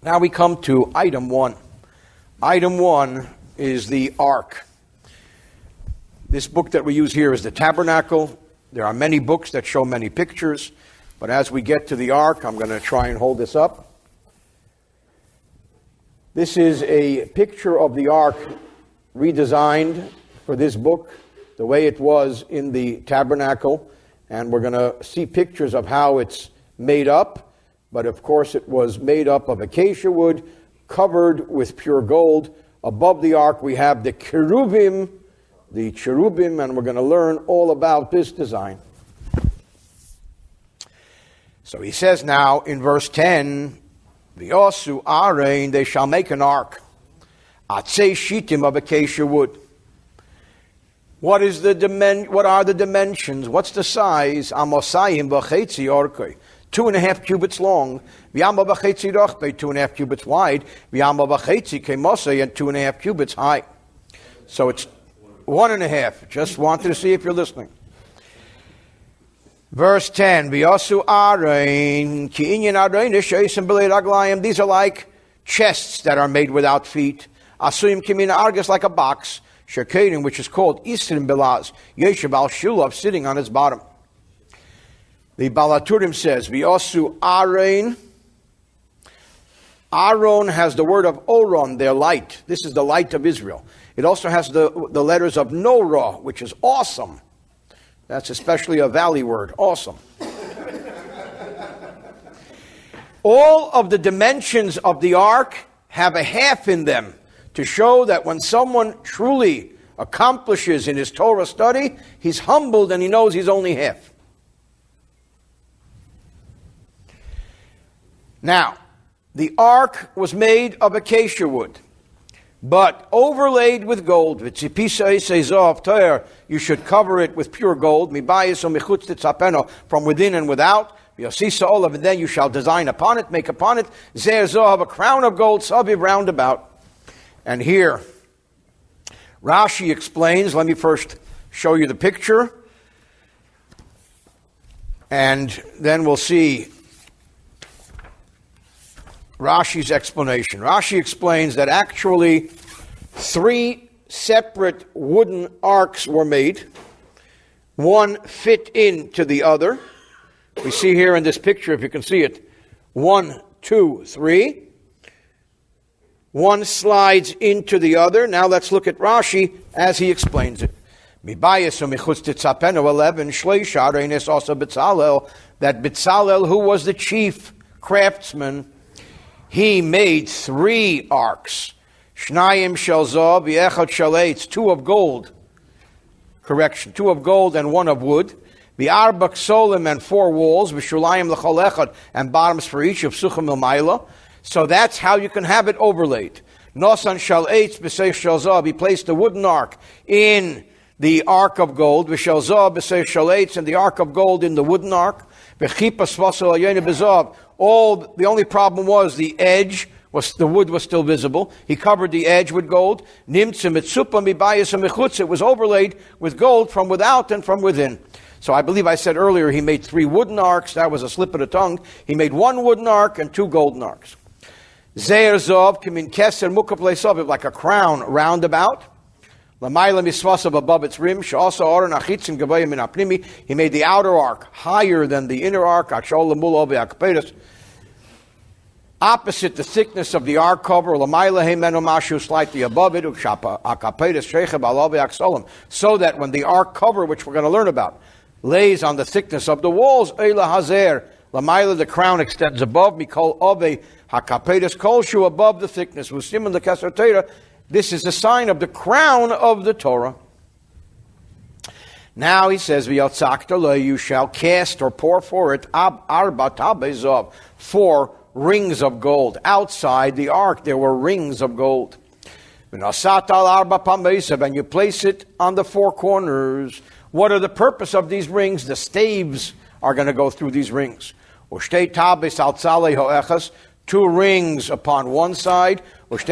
Now we come to item 1. Item 1 is the ark. This book that we use here is the tabernacle. There are many books that show many pictures, but as we get to the ark, I'm going to try and hold this up. This is a picture of the ark redesigned for this book, the way it was in the tabernacle, and we're going to see pictures of how it's made up. But of course it was made up of acacia wood, covered with pure gold. Above the ark we have the cherubim, and we're going to learn all about this design. So he says now in verse 10, V'yosu arein, they shall make an ark, atzei shitim of acacia wood. What are the dimensions? What's the size? Amosayim v'chetzi orkei. 2.5 cubits long, v'yama v'chetzi rochbei, 2.5 cubits wide, v'yama v'chetzi kemosei, and 2.5 cubits high. So it's 1.5. Just wanted to see if you're listening. Verse 10, v'yosu arein, ki inyan arein she'esim b'lei raglayim. These are like chests that are made without feet. Asuyim kimina argus, like a box. Shekedim, which is called isrim belaz, yeshiv al shulav, sitting on its bottom. The Balaturim says, V'yosu arein. Aaron has the word of Oron, their light. This is the light of Israel. It also has the letters of Norah, which is awesome. That's especially a valley word, awesome. All of the dimensions of the ark have a half in them to show that when someone truly accomplishes in his Torah study, he's humbled and he knows he's only half. Now, the ark was made of acacia wood, but overlaid with gold. You should cover it with pure gold, from within and without. And then you shall design upon it, make upon it, a crown of gold, sabiv, round about. And here, Rashi explains. Let me first show you the picture, and then we'll see Rashi's explanation. Rashi explains that actually 3 separate wooden arks were made. One fit into the other. We see here in this picture, if you can see it, 1, 2, 3. One slides into the other. Now let's look at Rashi as he explains it. 11, that Bezalel, who was the chief craftsman, he made 3 arks. Shnayim shel zav, v'echad shel eitz, 2 of gold. Correction, 2 of gold and 1 of wood. V'arba ksolim, and 4 walls. V'shulayim l'chol echad, and bottoms for each of suchim l'mayla. So that's how you can have it overlaid. Nosan shel eitz b'seich shel zav. He placed the wooden ark in the ark of gold. V'shel zav b'seich shel eitz, and the ark of gold in the wooden ark. V'chipa svasel ayyena b'zav. The only problem was the wood was still visible. He covered the edge with gold. It was overlaid with gold from without and from within. So I believe I said earlier he made 3 wooden arks. That was a slip of the tongue. He made 1 wooden ark and 2 golden arks. Zeir zov kimin keser mukap leisov, like a crown round about. Lamayla misvasav, above its rim. She'asa aron achitzin gavaya min apnimi. He made the outer ark higher than the inner ark. Achol lemul ovi akpedes. Opposite the thickness of the ark cover, lamayla heimenu mashu, slightly above it. Ukshapa akapedes shecheb alavi aksolim. So that when the ark cover, which we're going to learn about, lays on the thickness of the walls, eila hazer, lamayla, the crown extends above. Mikol ove hakapedes kolshu, above the thickness. Usimin the kasartera. This is a sign of the crown of the Torah. Now he says, you shall cast or pour for it arba tabezov, 4 rings of gold. Outside the ark there were rings of gold. And you place it on the 4 corners. What are the purpose of these rings? The staves are going to go through these rings. 2 rings upon one side, and 2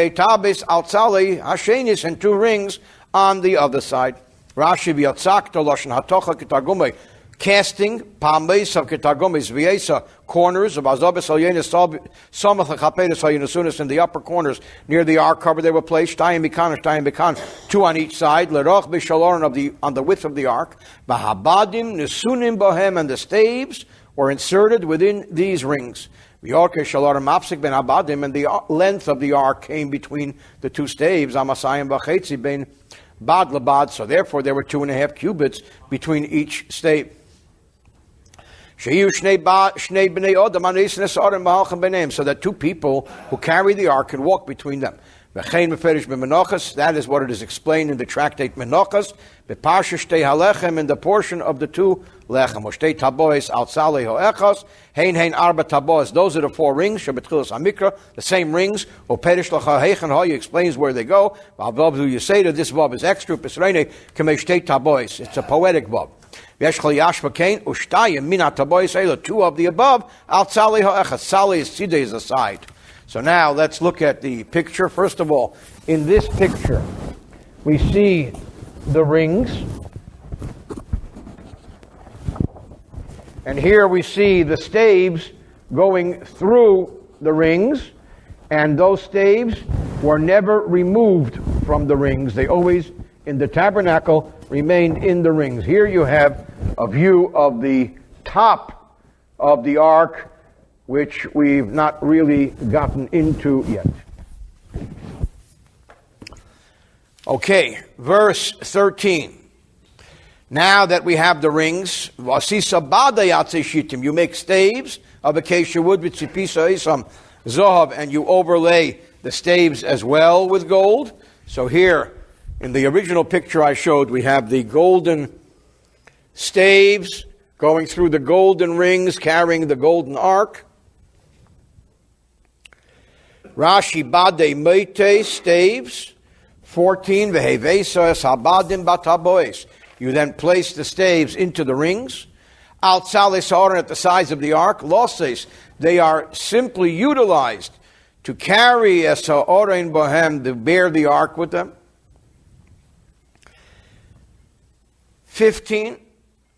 rings on the other side. Rashi v'yatzakta lashon hatocha k'targumei casting palmes of ketagomis viesa corners of azabes alyenis samach chapedes hayenasunas in the upper corners near the ark cover they were placed shtayim bikan, two on each side leroch b'shaloron on the width of the ark bahabadim nesunim bohem, and the staves were inserted within these rings. V'yorke shaloron mapsik ben abadim, and the length of the ark came between the two staves amasayim b'chetzi ben bad labad, so therefore there were 2.5 cubits between each stave. So that two people who carry the ark can walk between them. That is what it is explained in the tractate Menachos, in the portion of the two lechem. Those are the 4 rings, the same rings. He explains where they go. This vav is extra. It's a poetic vav. 2 of the above, Sali is a side. So now let's look at the picture. First of all, in this picture, we see the rings. And here we see the staves going through the rings. And those staves were never removed from the rings. They always, in the tabernacle, remained in the rings. Here you have a view of the top of the ark, which we've not really gotten into yet. Okay, verse 13. Now that we have the rings, you make staves of acacia wood with tzipisa isam zohav, and you overlay the staves as well with gold. So here, in the original picture I showed, we have the golden staves going through the golden rings, carrying the golden ark. Rashi bade meite staves. 14 vehevesas habadim batabois. You then place the staves into the rings. Al tzalis ha'oren, at the sides of the ark. Loses, they are simply utilized to carry es ha'oren bohem, to bear the ark with them. 15.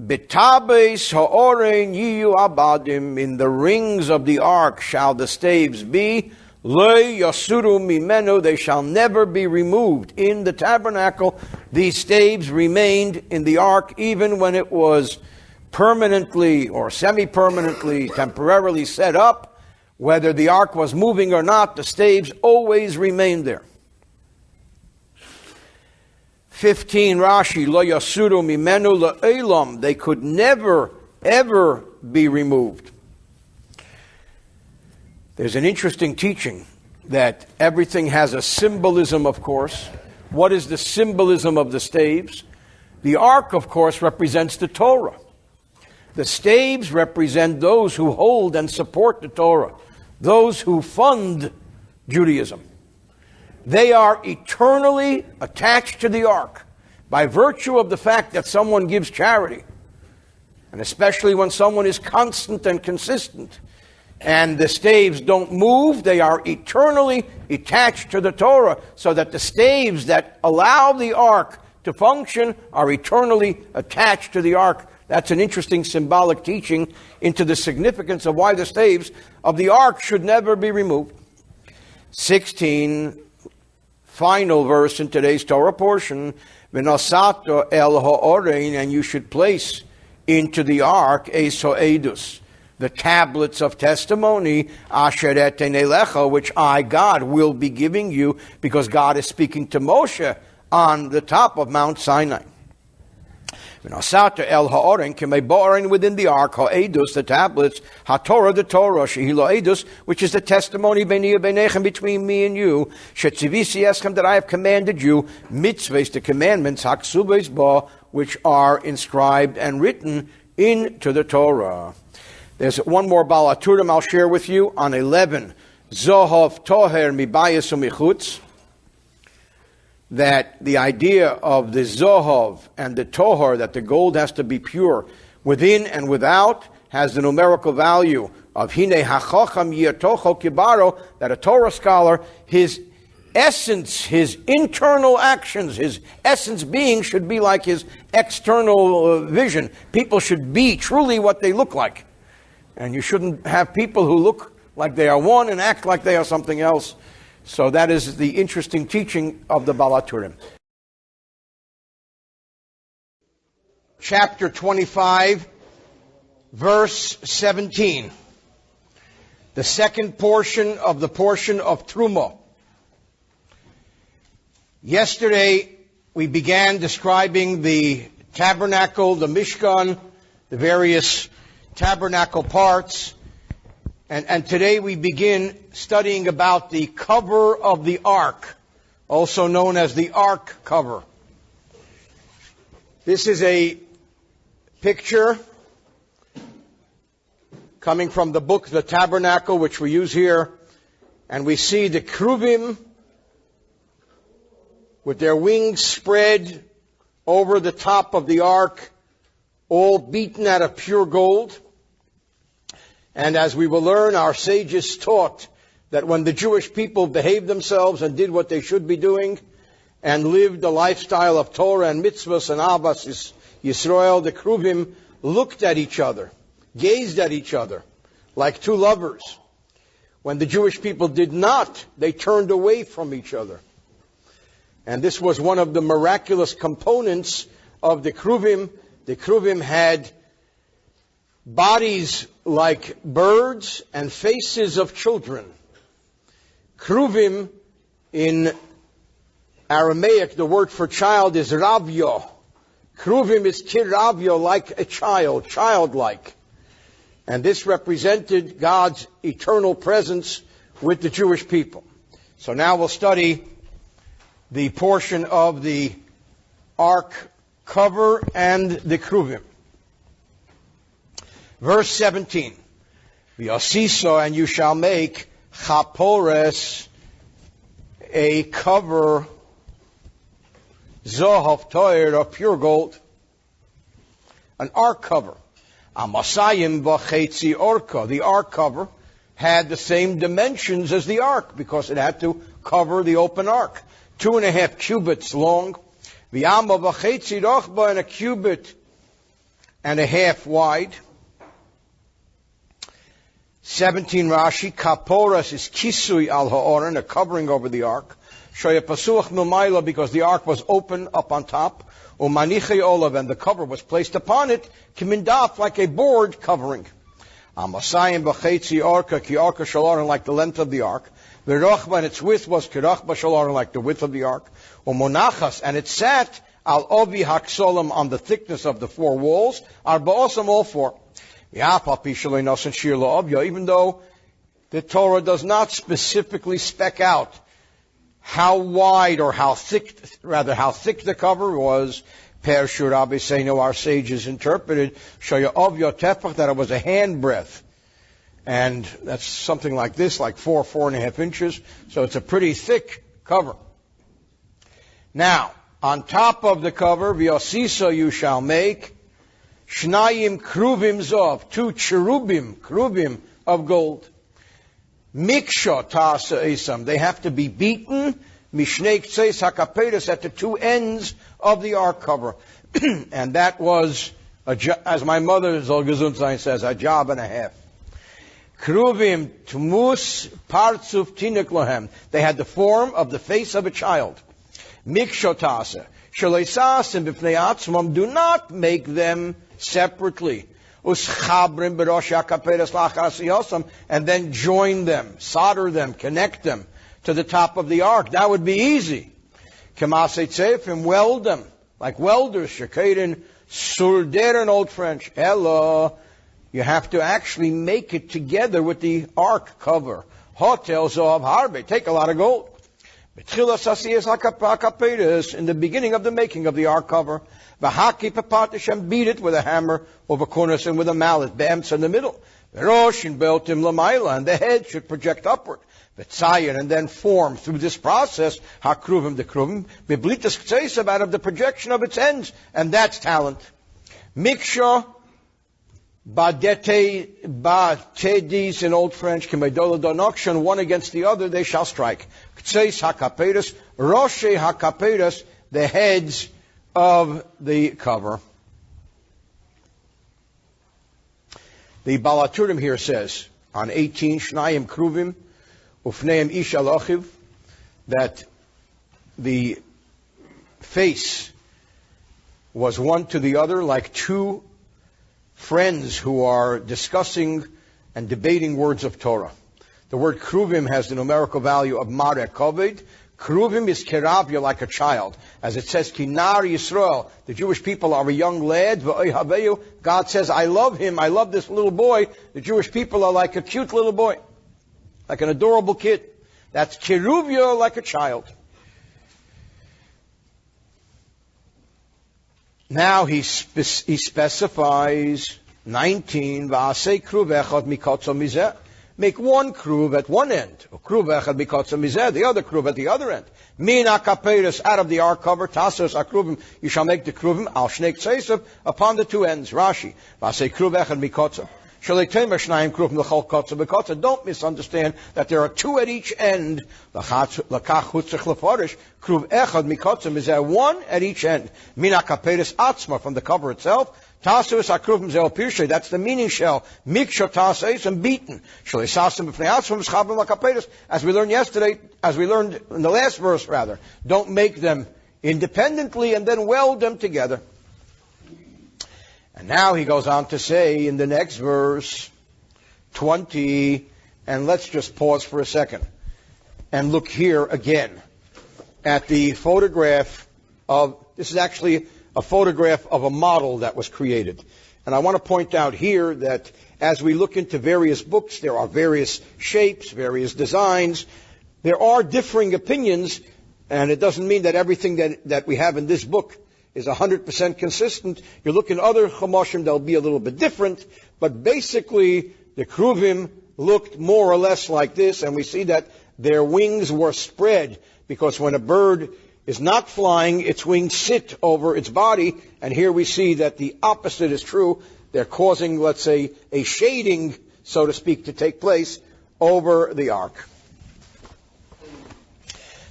Betabes ha'oren yiyu abadim, in the rings of the ark shall the staves be. Le yasuru mimenu, they shall never be removed. In the tabernacle, these staves remained in the ark even when it was permanently or semi-permanently, temporarily set up. Whether the ark was moving or not, the staves always remained there. 15, Rashi, lo yasuru mimenu le'elam, they could never, ever be removed. There's an interesting teaching that everything has a symbolism, of course. What is the symbolism of the staves? The ark, of course, represents the Torah. The staves represent those who hold and support the Torah, those who fund Judaism. They are eternally attached to the ark by virtue of the fact that someone gives charity, and especially when someone is constant and consistent. And the staves don't move, they are eternally attached to the Torah, so that the staves that allow the ark to function are eternally attached to the ark. That's an interesting symbolic teaching into the significance of why the staves of the ark should never be removed. 16, final verse in today's Torah portion, V'nosato el ha'orein, and you should place into the ark eis ha'edus, the tablets of testimony, asher etene lecha, which I, God, will be giving you, because God is speaking to Moshe on the top of Mount Sinai. V'nosata el ha'oren, k'mei bo'oren, within the ark, ha'edus, the tablets, ha'torah, the Torah, shehilo edus, which is the testimony b'ni b'nechem, between me and you, shetzivisi eschem, that I have commanded you, mitzvahs, the commandments, haksubes ba, which are inscribed and written into the Torah. There's one more Baal HaTurim I'll share with you on 11. Zohov toher mibayis umichutz. That the idea of the Zohov and the toher, that the gold has to be pure within and without, has the numerical value of Hine HaChocham Yirtocho Kibaro, that a Torah scholar, his essence, his internal actions, his essence being should be like his external vision. People should be truly what they look like. And you shouldn't have people who look like they are one and act like they are something else. So that is the interesting teaching of the Baal HaTurim. Chapter 25, verse 17. The second portion of Truma. Yesterday, we began describing the tabernacle, the Mishkan, the various tabernacle parts. And today we begin studying about the cover of the ark, also known as the ark cover. This is a picture coming from the book, The Tabernacle, which we use here. And we see the Kruvim with their wings spread over the top of the ark, all beaten out of pure gold. And as we will learn, our sages taught that when the Jewish people behaved themselves and did what they should be doing and lived the lifestyle of Torah and mitzvahs and Ahavas Yisrael, the Kruvim looked at each other, gazed at each other like two lovers. When the Jewish people did not, they turned away from each other. And this was one of the miraculous components of the Kruvim. The Kruvim had bodies like birds and faces of children. Kruvim, in Aramaic, the word for child is ravyo. Kruvim is kiravyo, like a child, childlike. And this represented God's eternal presence with the Jewish people. So now we'll study the portion of the ark cover and the Kruvim. Verse 17. V'yasiso, and you shall make chapores, a cover, zohav toir, of pure gold, an ark cover. Amasayim v'chetzi orka. The ark cover had the same dimensions as the ark because it had to cover the open ark. 2.5 cubits long. V'yama v'chetzi rochba, and 1.5 cubits wide. 17 Rashi, kaporas is kisui al ha'oren, a covering over the ark. Shoya pasuach milmayla, because the ark was open up on top. Umaniche olav, and the cover was placed upon it, kimindaf, like a board covering. Amasayim b'chetzi orka, ki orka shaloren, like the length of the ark. V'rochba, and its width was kirachba shaloren, like the width of the ark. Umonachas, and it sat al ovi haksolam, on the thickness of the 4 walls. Arba'osam, all 4. Even though the Torah does not specifically spec out how wide or how thick the cover was, Per Shurabi Seino, our sages interpreted, that it was a handbreadth. And that's something like this, like 4.5 inches. So it's a pretty thick cover. Now, on top of the cover, V'yasiso, you shall make Shnayim kruvim zov, 2 kruvim of gold. Miksha tasa isam, they have to be beaten. Mishnei ktseis hakapedos, at the 2 ends of the ark cover. And that was, as my mother Zol Gesundsein says, a job and a half. Kruvim tmus partzuf tinik lohem, they had the form of the face of a child. Miksha tasa, shalesasim b'pnei atzmam, do not make them separately. And then join them, solder them, connect them to the top of the ark. That would be easy. Weld them, like welders. Shekadin surder in Old French. Hello. You have to actually make it together with the ark cover. Hotels of harbe. Take a lot of gold. In the beginning of the making of the ark cover, V'haki papatishem, beat it with a hammer over corners and with a mallet, be'ems in the middle. V'roshin be'otim l'mayla, and the head should project upward. V'tzayin, and then form through this process, hakruvim, the kruvim, biblitas ktsesav, out of the projection of its ends, and that's talent. Miksha Batedis in Old French, one against the other, they shall strike. Ktseis hakapedas, Roshe hakapedas, the heads of the cover. The Balaturim here says, on 18, Shnayim Kruvim, Ufneim Ish Alochiv, that the face was one to the other like two friends who are discussing and debating words of Torah. The word Kruvim has the numerical value of Mare Koved. Kruvim is keravya, like a child. As it says, Kinar Yisrael, the Jewish people are a young lad. God says, I love him, I love this little boy. The Jewish people are like a cute little boy, like an adorable kid. That's keruvya, like a child. Now he specifies 19, V'asei kruv echad mikotzo mizeh. Make one kruv at one end. Kruv echad mikotzo mizeh, the other kruv at the other end. Min akaperes, out of the ark cover, tasos akruvim, you shall make the kruvim, al shnei ktseisiv, upon the two ends. Rashi, V'asei kruv echad mikotzo. Don't misunderstand that there are two at each end. Kruv echad mikotzo mizeh, one at each end. Min akaperes atzma, from the cover itself. Tasus akruvim zel pirshe. That's the meaning shell. Miksha taseis, and beaten. Shalisasim b'fnei atzmam schabim lakapedes. As we learned yesterday, as we learned in the last verse rather, don't make them independently and then weld them together. And now he goes on to say in the next verse, 20, and let's just pause for a second and look here again at the photograph of, this is actually a photograph of a model that was created. And I want to point out here that as we look into various books, there are various shapes, various designs. There are differing opinions, and it doesn't mean that everything that we have in this book is 100% consistent. You look in other Chumashim, they'll be a little bit different, but basically the Kruvim looked more or less like this, and we see that their wings were spread, because when a bird is not flying, its wings sit over its body, and here we see that the opposite is true. They're causing, let's say, a shading, so to speak, to take place over the ark.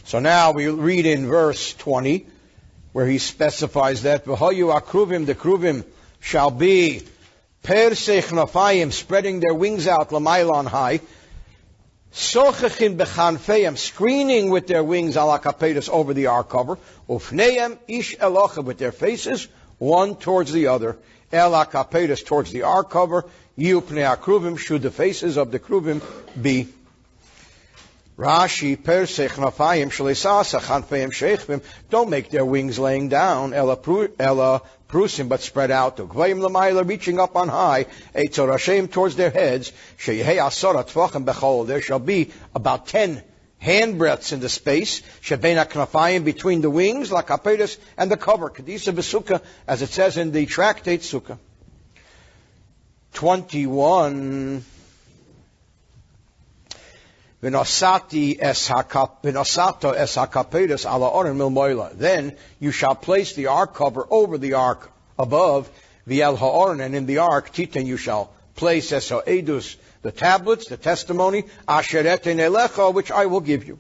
So now we read in verse 20, where he specifies that V'hoyu akruvim, the kruvim shall be persei chnafayim, spreading their wings out l'mayla on high, sochechin bechanfeim, screening with their wings ala kapetus over the ark cover, ufneim ish elocha, with their faces one towards the other, ela kapetus, towards the ark cover, yu pnei akruvim, should the faces of the kruvim be. Rashi, persei chnafayim shleisasa chanfeim sheichvim, don't make their wings laying down, ela prusim, but spread out, ugvayim l'mayla, reaching up on high, eitzor Hashem, towards their heads, sheyehei asora tvachim bechol, there shall be about 10 handbreadths in the space, shebein knafayim, between the wings, lakapetus, and the cover, kedisa b'sukkah, as it says in the tractate Sukkah. 21, V'nosato es hakapetus ala oren milmoila. Then you shall place the ark cover over the ark above, v'el ha'oren, and in the ark, titan, you shall place es ha'edus, the tablets, the testimony, asher eten elecha, which I will give you.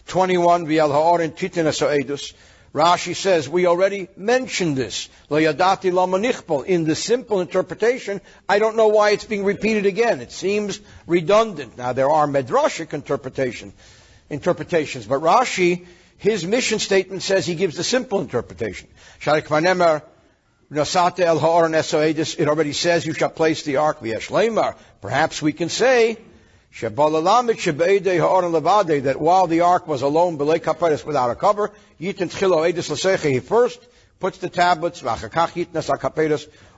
21, v'el ha'oren, titan es ha'edus. Rashi says, we already mentioned this. Lo yadati lama nichpol. In the simple interpretation, I don't know why it's being repeated again. It seems redundant. Now, there are medrashic interpretations, but Rashi, his mission statement says he gives the simple interpretation. Sharik vanemer nosate el ha'oren esoedis. It already says you shall place the ark v'yesh leimar. Perhaps we can say that while the ark was alone, without a cover, he first puts the tablets,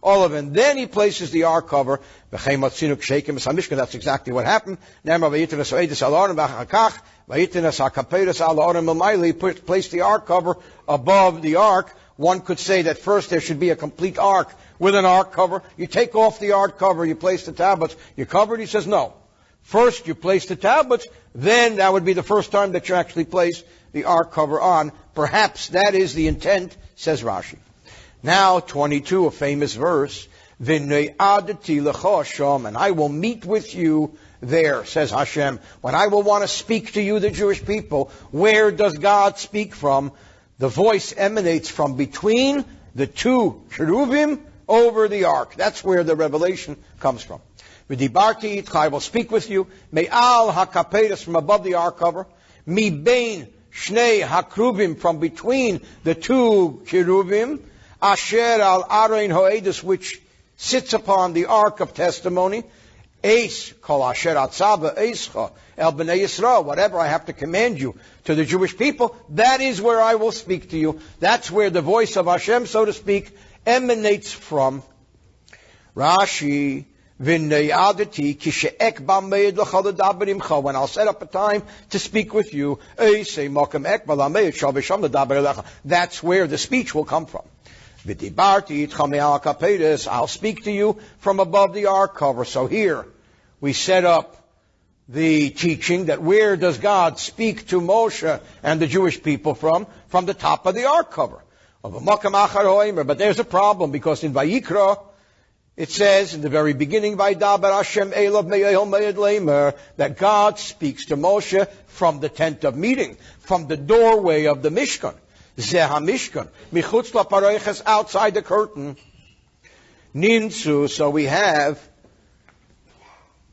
all of it, and then he places the ark cover. That's exactly what happened. He placed the ark cover above the ark. One could say that first there should be a complete ark with an ark cover. You take off the ark cover, you place the tablets, you cover it. He says no. First you place the tablets, then that would be the first time that you actually place the ark cover on. Perhaps that is the intent, says Rashi. Now, 22, a famous verse. V'ne'adati lecha Hashem, and I will meet with you there, says Hashem. When I will want to speak to you, the Jewish people, where does God speak from? The voice emanates from between the two cherubim over the ark. That's where the revelation comes from. V'dibarti itcha, I will speak with you. Me'al hakapedas, from above the ark cover. Mi bein shnei hakrubim, from between the two cherubim. Asher al arein ho'edus, which sits upon the ark of testimony. Eis kol asher atzava eischa el b'nei Yisrael, whatever I have to command you to the Jewish people, that is where I will speak to you. That's where the voice of Hashem, so to speak, emanates from. Rashi, v'neyadati kishe'ek b'ameid l'chal l'daber imcha, when I'll set up a time to speak with you, eisei mokem ek b'lameid shal v'sham l'daber elecha. That's where the speech will come from. V'dibarti itcha me'al kapedes, I'll speak to you from above the ark cover. So here we set up the teaching that where does God speak to Moshe and the Jewish people from? From the top of the ark cover. But there's a problem, because in Vayikra it says in the very beginning, Vaydaber Hashem Elav Me'ehom Me'ed Leimer, that God speaks to Moshe from the tent of meeting, from the doorway of the Mishkan. Zeh HaMishkan, Michutz LaPareiches, outside the curtain. Ninsu, so we have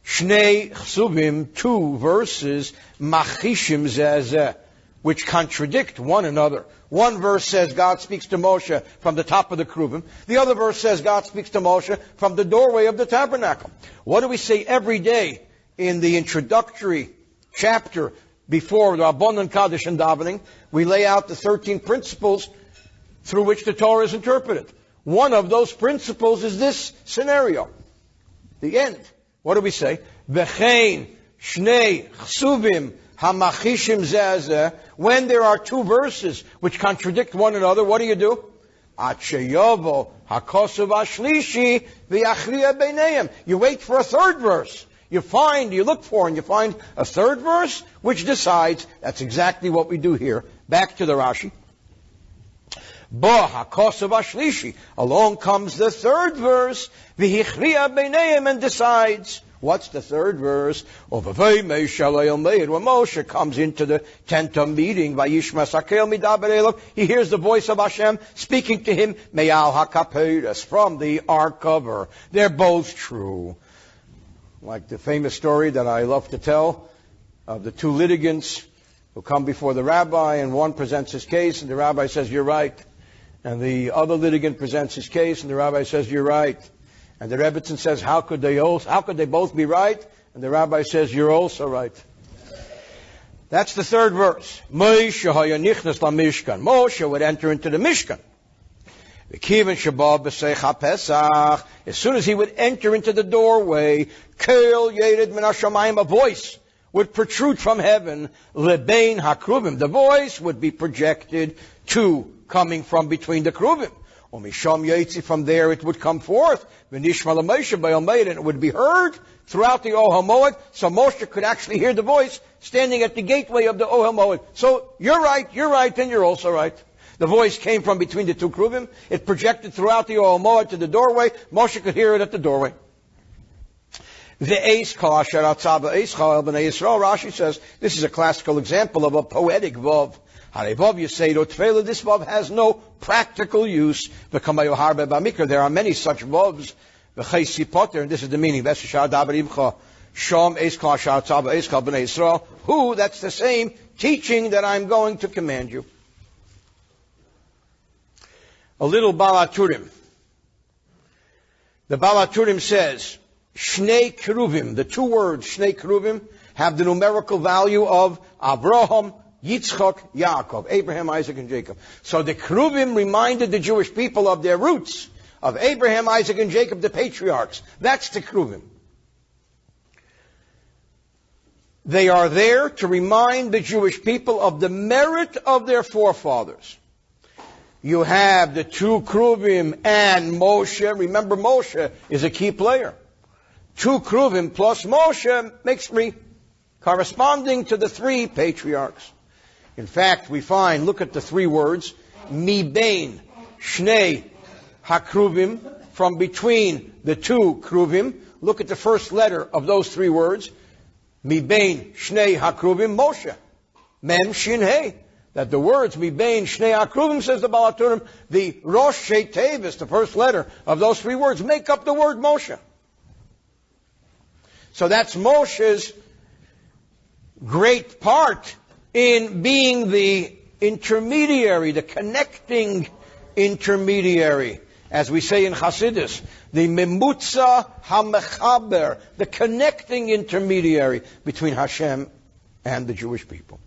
Shnei Chsuvim, two verses, Machishim Zeh, which contradict one another. One verse says God speaks to Moshe from the top of the Kruvim. The other verse says God speaks to Moshe from the doorway of the tabernacle. What do we say every day in the introductory chapter before the Rabbanan Kaddish and davening? We lay out the 13 principles through which the Torah is interpreted. One of those principles is this scenario. The end. What do we say? V'chein shnei chsuvim hamachishim zeh. When there are two verses which contradict one another, what do? At sheyovo hakosuv ashlishi v'yachriya beineim. You wait for a third verse. You look for and you find a third verse which decides. That's exactly what we do here. Back to the Rashi. Bo hakosuv ashlishi. Along comes the third verse, v'hichriya beineim, and decides. What's the third verse? Where Moshe comes into the tent of meeting, he hears the voice of Hashem speaking to him, Me'al hakapedas, from the ark cover. They're both true. Like the famous story that I love to tell of the two litigants who come before the rabbi, and one presents his case, and the rabbi says, you're right. And the other litigant presents his case, and the rabbi says, you're right. And the Rebbetzin says, how could they both be right? And the rabbi says, you're also right. That's the third verse. Moshe would enter into the Mishkan. As soon as he would enter into the doorway, a voice would protrude from heaven. The voice would be projected coming from between the Kruvim. From there it would come forth, and it would be heard throughout the Ohel Moed, so Moshe could actually hear the voice standing at the gateway of the Ohel Moed. So you're right, and you're also right. The voice came from between the two Kruvim. It projected throughout the Ohel Moed to the doorway. Moshe could hear it at the doorway. Rashi says this is a classical example of a poetic vav. This vav has no practical use. There are many such vavs. And this is the meaning. Who? That's the same teaching that I'm going to command you. A little Balaturim. The Balaturim says, Shnei Keruvim, the two words, Shnei Keruvim, have the numerical value of Avraham, Yitzchak, Yaakov, Abraham, Isaac, and Jacob. So the Keruvim reminded the Jewish people of their roots, of Abraham, Isaac, and Jacob, the patriarchs. That's the Keruvim. They are there to remind the Jewish people of the merit of their forefathers. You have the two Keruvim and Moshe. Remember, Moshe is a key player. Two Keruvim plus Moshe makes 3, corresponding to the 3 patriarchs. In fact, we find, look at the 3 words, Mi bein shnei hakruvim, from between the two kruvim. Look at the first letter of those three words. Mibein shnei hakruvim Moshe. Mem shin hey. That the words Mibein shnei hakruvim, says the Baal HaTurim, the Rosh Tevis, the first letter of those three words, make up the word Moshe. So that's Moshe's great part in being the intermediary, the connecting intermediary. As we say in Hasidus, the memutza hamechaber, the connecting intermediary between Hashem and the Jewish people.